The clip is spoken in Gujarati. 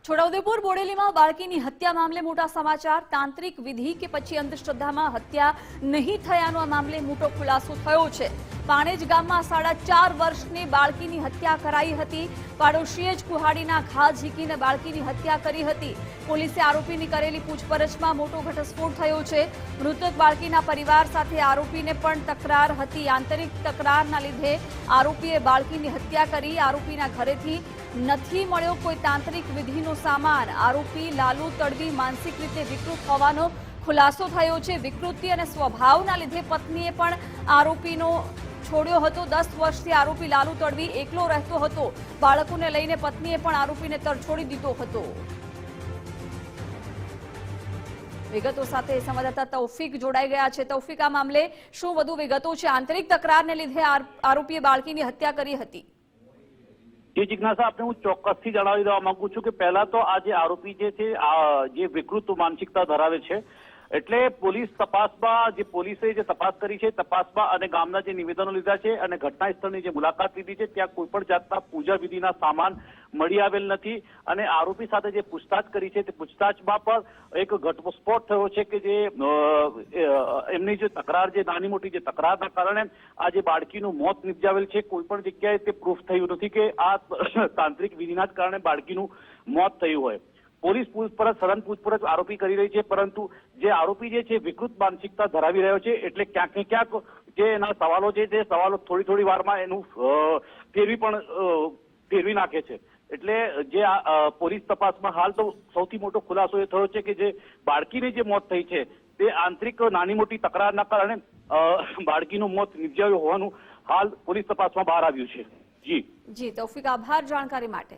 છોટાઉદેપુર બોડેલીમાં બાળકીની હત્યા મામલે મોટા સમાચાર। તાંત્રિક વિધિ કે પછી અંધશ્રદ્ધામાં હત્યા નહીં થયાનો આ મામલે મોટો ખુલાસો થયો છે। પાણેજ ગામમાં 4.5 વર્ષની બાળકીની હત્યા કરાઈ હતી। પાડોશીએ જ કુહાડીના ઘા ઝીકીને બાળકીની હત્યા કરી હતી। પોલીસે આરોપીની કરેલી પૂછપરછમાં મોટો ઘટસ્ફોટ થયો છે। મૃતક બાળકીના પરિવાર સાથે આરોપીને પણ તકરાર હતી। આંતરિક તકરારના લીધે આરોપીએ બાળકીની હત્યા કરી। આરોપીના ઘરેથી નથી મળ્યો કોઈ તાંત્રિક વિધિનો સામાન। આરોપી લાલુ તડવી માનસિક રીતે વિકૃત હોવાનો ખુલાસો થયો છે। વિકૃતિ અને સ્વભાવના લીધે પત્નીએ પણ આરોપીનો છોડ્યો હતો। 10 વર્ષથી આરોપી લાલુ તડવી એકલો રહેતો હતો। બાળકોને લઈને પત્નીએ પણ આરોપીને તરછોડી દીધો હતો। વિગતો સાથે સંવાદદાતા તૌફિક જોડાઈ ગયા છે। તૌફિક, આ મામલે શું વધુ વિગતો છે? આંતરિક તકરારને લીધે આરોપીએ બાળકીની હત્યા કરી હતી। જે જિજ્ઞાસા આપણે હું ચોક્કસથી જણાવી દેવા માંગુ છું કે પહેલા તો આ જે આરોપી જે છે જે વિકૃત માનસિકતા ધરાવે છે એટલે પોલીસ તપાસમાં જે પોલીસે જે તપાસ કરી છે તપાસમાં અને ગામના જે નિવેદનો લીધા છે અને ઘટના સ્થળની જે મુલાકાત લીધી છે ત્યાં કોઈ પણ જાતના પૂજા વિધિના સામાન મળી આવેલ નથી। અને આરોપી સાથે જે પૂછતાછ કરી છે તે પૂછતાછમાં પણ એક ઘટસ્ફોટ થયો છે કે જે એમની જે તકરાર જે નાની મોટી જે તકરારના કારણે આ જે બાળકીનું મોત નિપજાવેલ છે। કોઈ પણ જગ્યાએ તે પ્રૂફ થયું નથી કે આ તાંત્રિક વિધિના જ કારણે બાળકીનું મોત થયું હોય। પોલીસ પૂછપરછ સઘન પૂછપરછ આરોપી કરી રહી છે, પરંતુ જે આરોપી જે છે વિકૃત માનસિકતા ધરાવી રહ્યો છે એટલે ક્યાંક ને ક્યાંક જે એના સવાલો છે તે સવાલો થોડી વારમાં એનું ફેરવી નાખે છે। એટલે જે પોલીસ તપાસમાં હાલ તો સૌથી મોટો ખુલાસો એ થયો છે કે જે બાળકીની જે મોત થઈ છે તે આંતરિક નાની મોટી તકરારના કારણે બાળકીનું મોત નિપજાવ્યું હોવાનું હાલ પોલીસ તપાસમાં બહાર આવ્યું છે। જી તૌફિક, આભાર જાણકારી માટે।